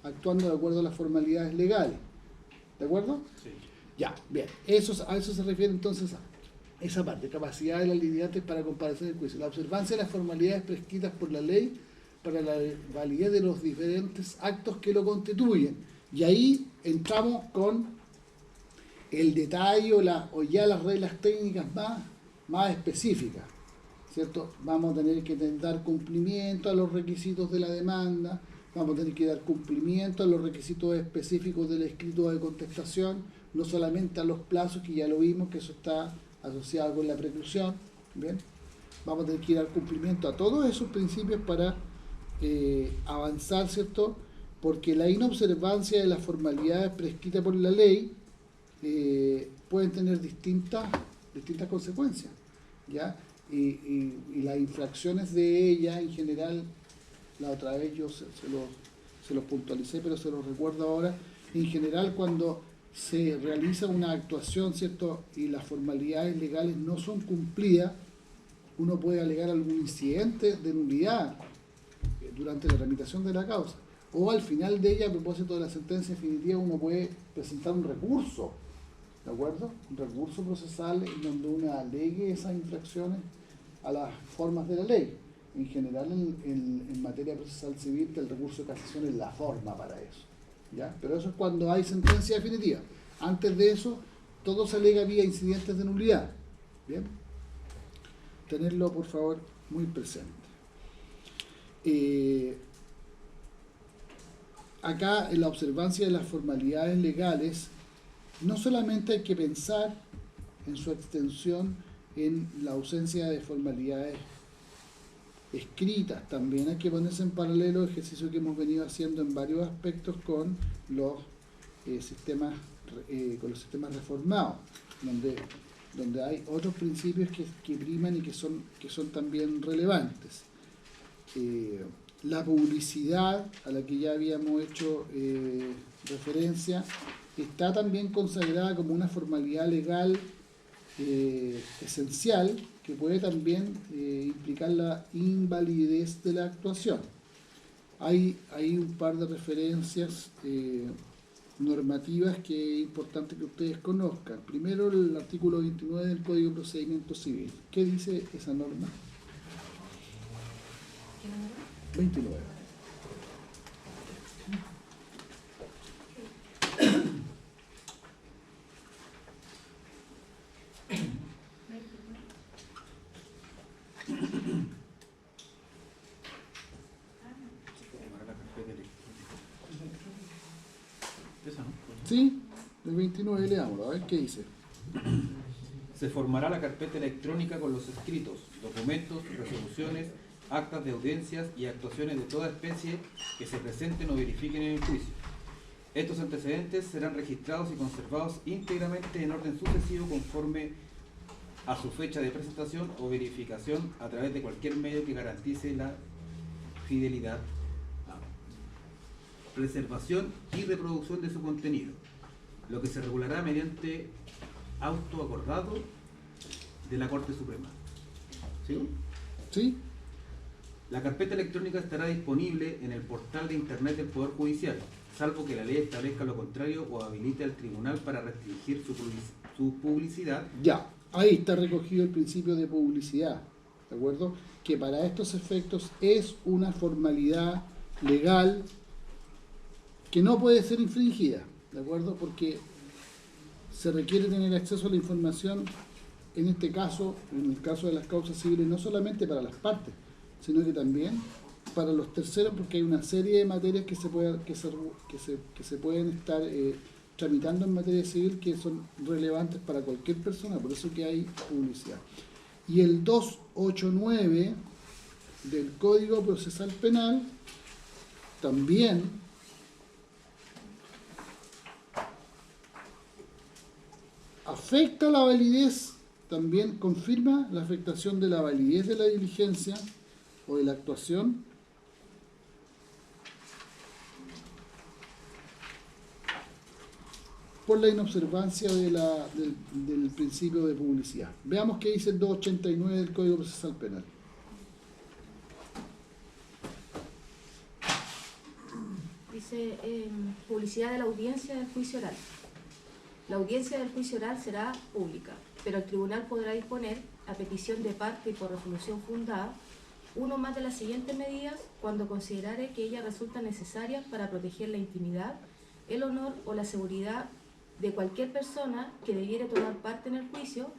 actuando de acuerdo a las formalidades legales. ¿De acuerdo? Sí. Ya, bien. A eso se refiere entonces a esa parte, capacidad de los litigantes para comparecer en el juicio. La observancia de las formalidades prescritas por la ley para la validez de los diferentes actos que lo constituyen. Y ahí entramos con el detalle o ya las reglas técnicas más específicas, ¿cierto? Vamos a tener que dar cumplimiento a los requisitos de la demanda, vamos a tener que dar cumplimiento a los requisitos específicos del escrito de contestación, no solamente a los plazos, que ya lo vimos, que eso está asociado con la preclusión, ¿bien? Vamos a tener que dar cumplimiento a todos esos principios para avanzar, ¿cierto? Porque la inobservancia de las formalidades prescritas por la ley pueden tener distintas consecuencias, ¿ya? Y las infracciones de ella en general, la otra vez yo se los puntualicé, pero se los recuerdo ahora. En general, cuando se realiza una actuación, ¿cierto?, y las formalidades legales no son cumplidas, uno puede alegar algún incidente de nulidad durante la tramitación de la causa, o al final de ella, a propósito de la sentencia definitiva, uno puede presentar un recurso, ¿de acuerdo? Un recurso procesal en donde uno alegue esas infracciones a las formas de la ley. En general, en materia procesal civil, que el recurso de casación es la forma para eso, ¿ya? Pero eso es cuando hay sentencia definitiva. Antes de eso, todo se alega vía incidentes de nulidad. ¿Bien? Tenerlo, por favor, muy presente. Acá, en la observancia de las formalidades legales, no solamente hay que pensar en su extensión en la ausencia de formalidades escritas, también hay que ponerse en paralelo el ejercicio que hemos venido haciendo en varios aspectos con los sistemas reformados, donde hay otros principios que priman y que son también relevantes. La publicidad, a la que ya habíamos hecho referencia, está también consagrada como una formalidad legal esencial, que puede también implicar la invalidez de la actuación. Hay un par de referencias normativas que es importante que ustedes conozcan. Primero, el artículo 29 del Código de Procedimiento Civil. ¿Qué dice esa norma? ¿Qué número? 29. Sí, del 29 leámoslo, a ver qué dice. Se formará la carpeta electrónica con los escritos, documentos, resoluciones, actas de audiencias y actuaciones de toda especie que se presenten o verifiquen en el juicio. Estos antecedentes serán registrados y conservados íntegramente en orden sucesivo conforme a su fecha de presentación o verificación a través de cualquier medio que garantice la fidelidad, preservación y reproducción de su contenido, lo que se regulará mediante auto acordado de la Corte Suprema. ¿Sí? ¿Sí? La carpeta electrónica estará disponible en el portal de Internet del Poder Judicial, salvo que la ley establezca lo contrario o habilite al tribunal para restringir su publicidad. Ya, ahí está recogido el principio de publicidad, ¿de acuerdo? Que para estos efectos es una formalidad legal que no puede ser infringida, ¿de acuerdo? Porque se requiere tener acceso a la información, en este caso, en el caso de las causas civiles, no solamente para las partes, sino que también para los terceros, porque hay una serie de materias que se pueden estar tramitando en materia civil que son relevantes para cualquier persona, por eso que hay publicidad. Y el 289 del Código Procesal Penal también afecta la validez, también confirma la afectación de la validez de la diligencia o de la actuación por la inobservancia del principio de publicidad. Veamos qué dice el 289 del Código Procesal Penal. Dice, Dice publicidad de la audiencia del juicio oral. La audiencia del juicio oral será pública, pero el tribunal podrá disponer, a petición de parte y por resolución fundada, uno más de las siguientes medidas cuando considerare que ellas resultan necesarias para proteger la intimidad, el honor o la seguridad de cualquier persona que debiere tomar parte en el juicio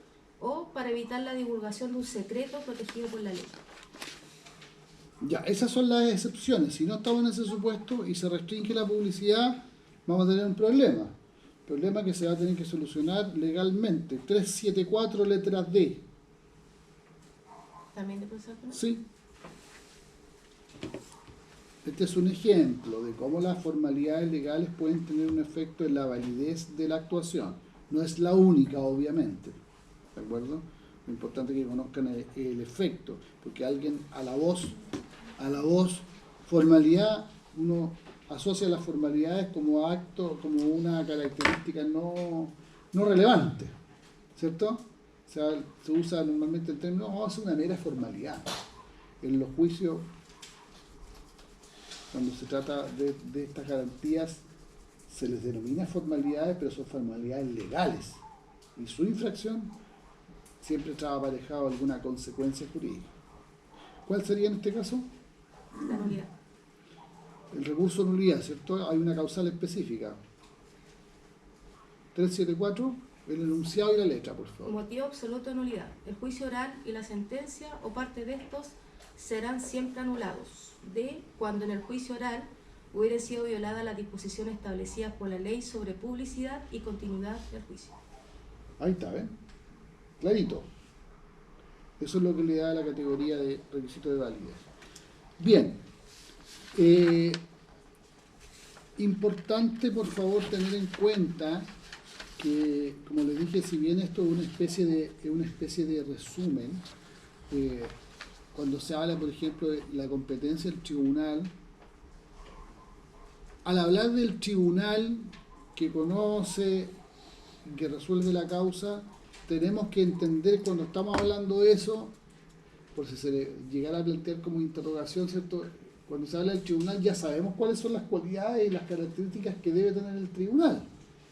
o para evitar la divulgación de un secreto protegido por la ley. Ya, esas son las excepciones. Si no estamos en ese supuesto y se restringe la publicidad, vamos a tener un problema. Problema que se va a tener que solucionar legalmente. 374 letra D. ¿También de profesor Penal? Sí. Este es un ejemplo de cómo las formalidades legales pueden tener un efecto en la validez de la actuación. No es la única, obviamente. ¿De acuerdo? Lo importante es que conozcan el efecto, porque alguien a la voz formalidad, uno asocia las formalidades como acto, como una característica no relevante, ¿cierto? O sea, se usa normalmente el término, oh, es una mera formalidad. En los juicios, cuando se trata de estas garantías, se les denomina formalidades, pero son formalidades legales. Y su infracción siempre trae aparejado alguna consecuencia jurídica. ¿Cuál sería en este caso? La nulidad. El recurso de nulidad, ¿cierto? Hay una causal específica. 374, el enunciado y la letra, por favor. Motivo absoluto de nulidad. El juicio oral y la sentencia o parte de estos serán siempre anulados. D. Cuando en el juicio oral hubiera sido violada las disposiciones establecidas por la ley sobre publicidad y continuidad del juicio. Ahí está, ¿ven? Clarito. Eso es lo que le da la categoría de requisito de validez. Bien. Importante, por favor, tener en cuenta que, como les dije, si bien esto es una especie de resumen, cuando se habla, por ejemplo, de la competencia del tribunal, al hablar del tribunal que conoce, que resuelve la causa, tenemos que entender cuando estamos hablando de eso, por si se le llegara a plantear como interrogación, ¿cierto? Cuando se habla del tribunal ya sabemos cuáles son las cualidades y las características que debe tener el tribunal,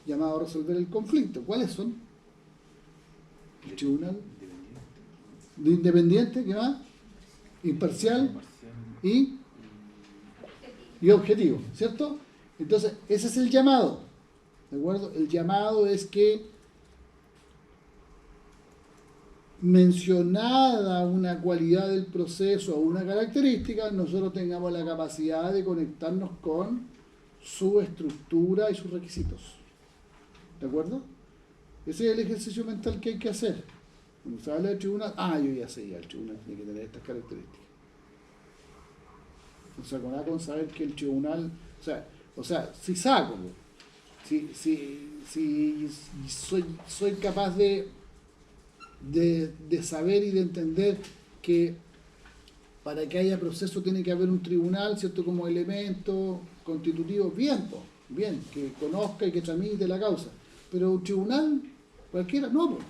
llamado a resolver el conflicto. ¿Cuáles son? El tribunal de independiente, ¿qué más? Imparcial y objetivo, ¿cierto? Entonces, ese es el llamado, ¿de acuerdo? El llamado es que mencionada una cualidad del proceso o una característica, nosotros tengamos la capacidad de conectarnos con su estructura y sus requisitos. ¿De acuerdo? Ese es el ejercicio mental que hay que hacer. Cuando se habla del tribunal, yo ya sé, ya el tribunal tiene que tener estas características. O sea, con saber que el tribunal, o sea, si saco, si soy capaz de saber y de entender que para que haya proceso tiene que haber un tribunal, ¿cierto? Como elemento constitutivo, bien, que conozca y que tramite la causa. Pero un tribunal, cualquiera, no, pues.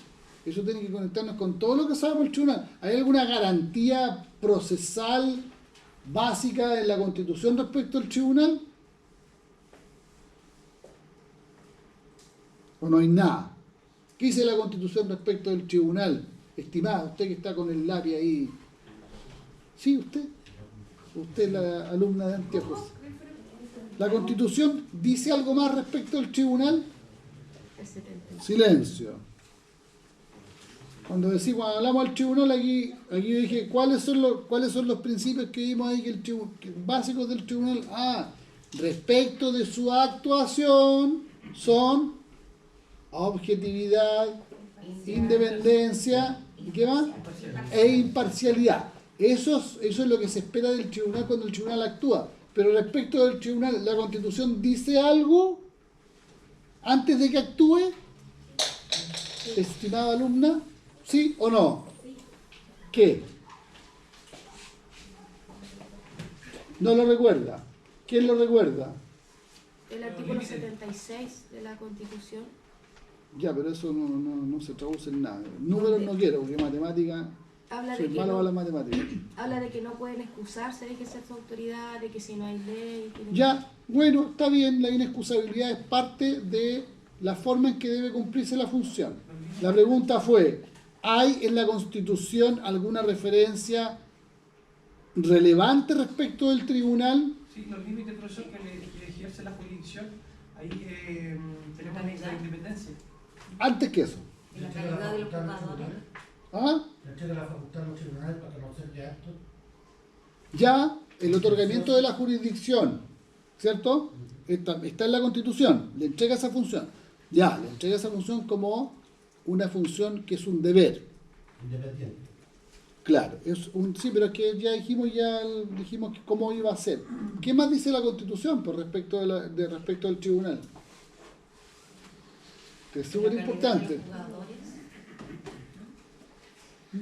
Eso tiene que conectarnos con todo lo que sabemos el tribunal. ¿Hay alguna garantía procesal básica en la Constitución respecto al tribunal? ¿O no hay nada? ¿Qué dice la Constitución respecto del tribunal? Estimada, usted que está con el lápiz ahí. Sí, usted. Usted es la alumna de Anteojos. ¿La Constitución dice algo más respecto del tribunal? Silencio. Cuando hablamos del tribunal, aquí yo dije, ¿cuáles son los principios que vimos ahí básicos del tribunal? Respecto de su actuación son objetividad, independencia, ¿y qué más? E imparcialidad. Eso es lo que se espera del tribunal cuando el tribunal actúa. Pero respecto del tribunal, ¿la Constitución dice algo antes de que actúe? Estimada alumna, ¿sí o no? ¿Qué? ¿No lo recuerda? ¿Quién lo recuerda? El artículo 76 de la Constitución. Ya, pero eso no se traduce en nada. Números no quiero, porque matemática... habla Soy de que malo no, para las matemáticas. habla de que no pueden excusarse de ejercer su autoridad, de que si no hay ley... tienen- Ya, bueno, está bien, la inexcusabilidad es parte de la forma en que debe cumplirse la función. La pregunta fue, ¿hay en la Constitución alguna referencia relevante respecto del tribunal? Sí, los límites, profesor, que ejerce la jurisdicción, ahí tenemos la independencia. Antes que eso. Y la calidad de los juzgadores. ¿Ah? Le entrega la facultad a los tribunales para conocer de actos. Ya el otorgamiento de la jurisdicción, ¿cierto? Está en la Constitución, le entrega esa función. Ya, le entrega esa función como una función que es un deber. Independiente. Claro, sí, pero es que ya dijimos que cómo iba a ser. ¿Qué más dice la Constitución por respecto respecto al tribunal? Que es súper importante.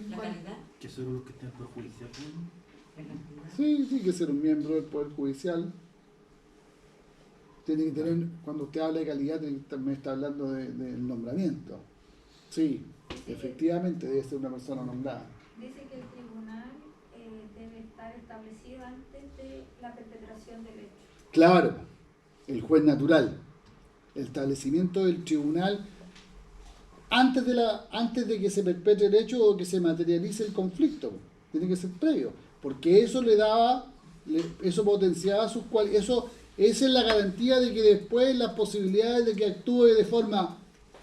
La calidad. Que son los que están por juiciar. Sí, que ser un miembro del Poder Judicial. Tiene que tener, cuando usted habla de calidad, también está hablando del nombramiento. Sí, efectivamente debe ser una persona nombrada. Dice que el tribunal debe estar establecido antes de la perpetración del hecho. Claro, el juez natural. El establecimiento del tribunal antes de que se perpetre el hecho o que se materialice el conflicto. Tiene que ser previo. Porque eso eso potenciaba sus cualidades. Esa es la garantía de que después las posibilidades de que actúe de forma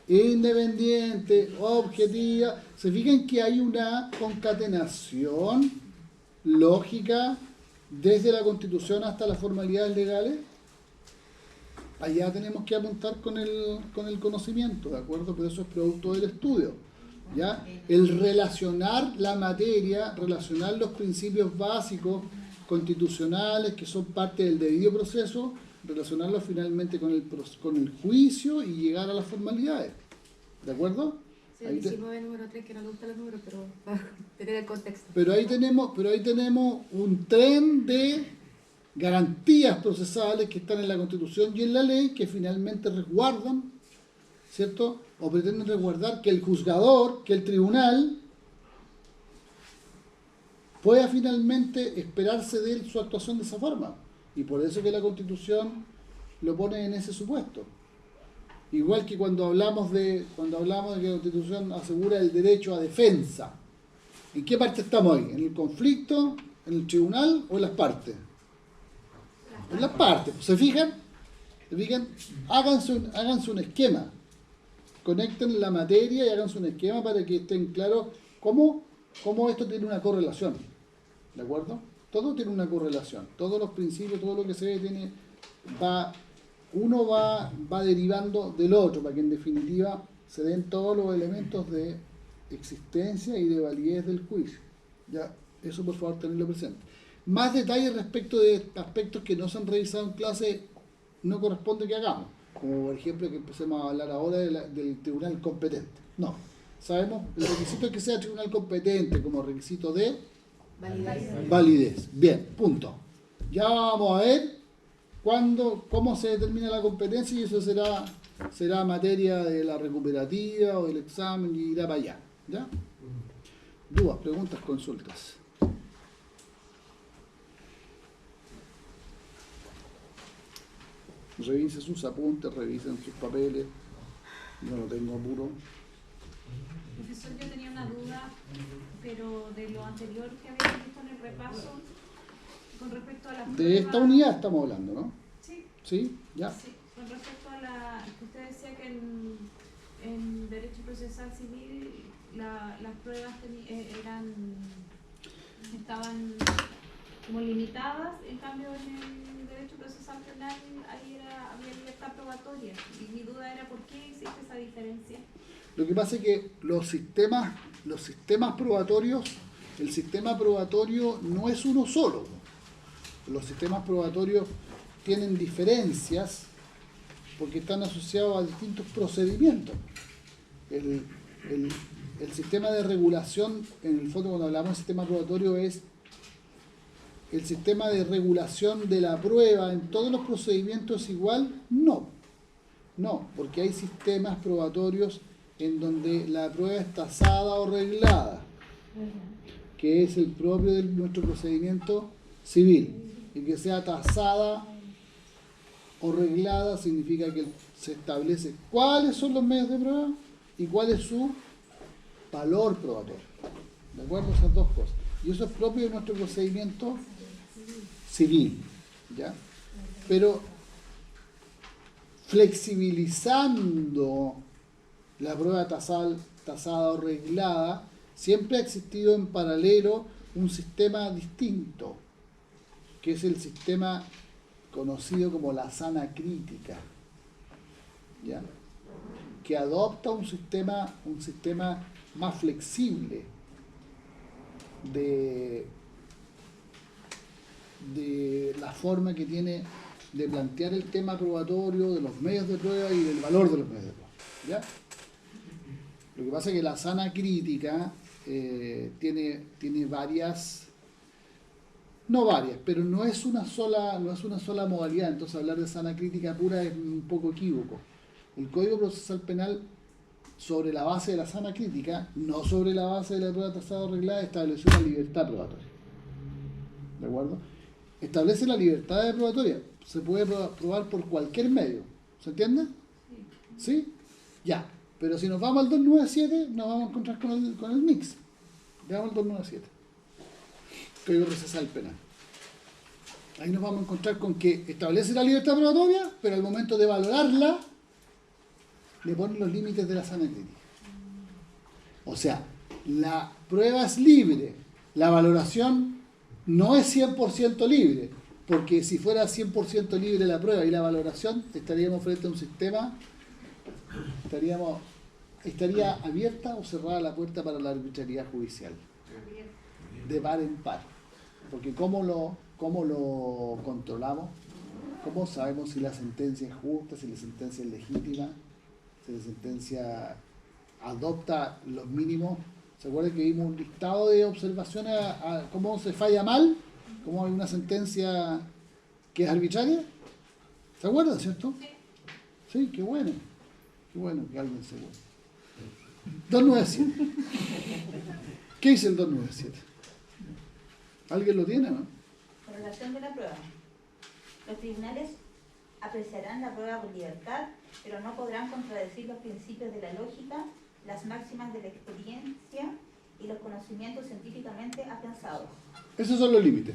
independiente, objetiva. Se fijan que hay una concatenación lógica desde la Constitución hasta las formalidades legales. Allá tenemos que apuntar con el conocimiento, ¿de acuerdo? Pero eso es producto del estudio. ¿Ya? El relacionar la materia, relacionar los principios básicos constitucionales que son parte del debido proceso, relacionarlos finalmente con el juicio y llegar a las formalidades. ¿De acuerdo? Sí, el 19, número 3, que no le gustan los números, pero para tener el contexto. Pero ahí tenemos un tren de garantías procesales que están en la Constitución y en la ley que finalmente resguardan, ¿cierto? O pretenden resguardar que el juzgador, que el tribunal pueda finalmente esperarse de él su actuación de esa forma. Y por eso que la Constitución lo pone en ese supuesto. Igual que cuando hablamos de que la Constitución asegura el derecho a defensa. ¿En qué parte estamos ahí? ¿En el conflicto, en el tribunal o en las partes? En las partes. ¿Se fijan? Háganse un esquema. Conecten la materia y háganse un esquema para que estén claros cómo esto tiene una correlación. ¿De acuerdo? Todo tiene una correlación. Todos los principios, todo lo que se ve uno va derivando del otro para que en definitiva se den todos los elementos de existencia y de validez del juicio. Ya, eso por favor tenerlo presente. Más detalles respecto de aspectos que no se han revisado en clase no corresponde que hagamos, como por ejemplo que empecemos a hablar ahora del tribunal competente. No, sabemos el requisito es que sea tribunal competente como requisito de validez. Bien, punto. Ya vamos a ver cómo se determina la competencia y eso será materia de la recuperativa o del examen y irá para allá. ¿Ya? Dudas, preguntas, consultas. Revisen sus apuntes, revisen sus papeles. Yo no tengo apuro. Profesor, yo tenía una duda, pero de lo anterior que habíamos visto en el repaso, con respecto a la prueba... De esta unidad estamos hablando, ¿no? Sí. ¿Sí? ¿Ya? Sí, con respecto a que usted decía que en Derecho Procesal Civil las pruebas estaban como limitadas, en cambio en el Derecho Procesal Penal ahí había libertad probatoria. Y mi duda era por qué existe esa diferencia. Lo que pasa es que los sistemas probatorios, el sistema probatorio no es uno solo. Los sistemas probatorios tienen diferencias porque están asociados a distintos procedimientos. El sistema de regulación, en el fondo cuando hablamos de sistema probatorio, es el sistema de regulación de la prueba en todos los procedimientos igual. No, porque hay sistemas probatorios en donde la prueba es tasada o reglada. que es el propio de nuestro procedimiento civil, y que sea tasada o reglada significa que se establece cuáles son los medios de prueba y cuál es su valor probatorio. ¿De acuerdo? Esas dos cosas. Y eso es propio de nuestro procedimiento civil, ¿ya? Pero flexibilizando la prueba tasada o reglada, siempre ha existido en paralelo un sistema distinto, que es el sistema conocido como la sana crítica, ¿ya? Que adopta un sistema más flexible de la forma que tiene de plantear el tema probatorio, de los medios de prueba y del valor de los medios de prueba, ¿ya? Lo que pasa es que la sana crítica tiene varias, no varias, pero no es una sola modalidad. Entonces hablar de sana crítica pura es un poco equívoco. El Código Procesal Penal, sobre la base de la sana crítica, no sobre la base de la prueba tasada o reglada, estableció una libertad probatoria. ¿De acuerdo? Establece la libertad probatoria. Se puede probar por cualquier medio. ¿Se entiende? ¿Sí? Ya. Pero si nos vamos al 297, nos vamos a encontrar con el mix. Veamos el 297. Código Procesal Penal. Ahí nos vamos a encontrar con que establece la libertad probatoria, pero al momento de valorarla, le ponen los límites de la sana crítica. O sea, la prueba es libre, la valoración no es 100% libre, porque si fuera 100% libre la prueba y la valoración, estaríamos frente a un sistema, estaría abierta o cerrada la puerta para la arbitrariedad judicial, de par en par. Porque ¿cómo lo controlamos? ¿Cómo sabemos si la sentencia es justa, si la sentencia es legítima, si la sentencia adopta los mínimos? ¿Se acuerdan que vimos un listado de observaciones a cómo se falla mal? ¿Cómo hay una sentencia que es arbitraria? ¿Se acuerdan, cierto? Sí, qué bueno. Qué bueno que alguien se acuerde. 297. ¿Qué dice el 297? ¿Alguien lo tiene, no? Con relación de la prueba, los tribunales apreciarán la prueba con libertad, pero no podrán contradecir los principios de la lógica, las máximas de la experiencia y los conocimientos científicamente afianzados. Esos son los límites.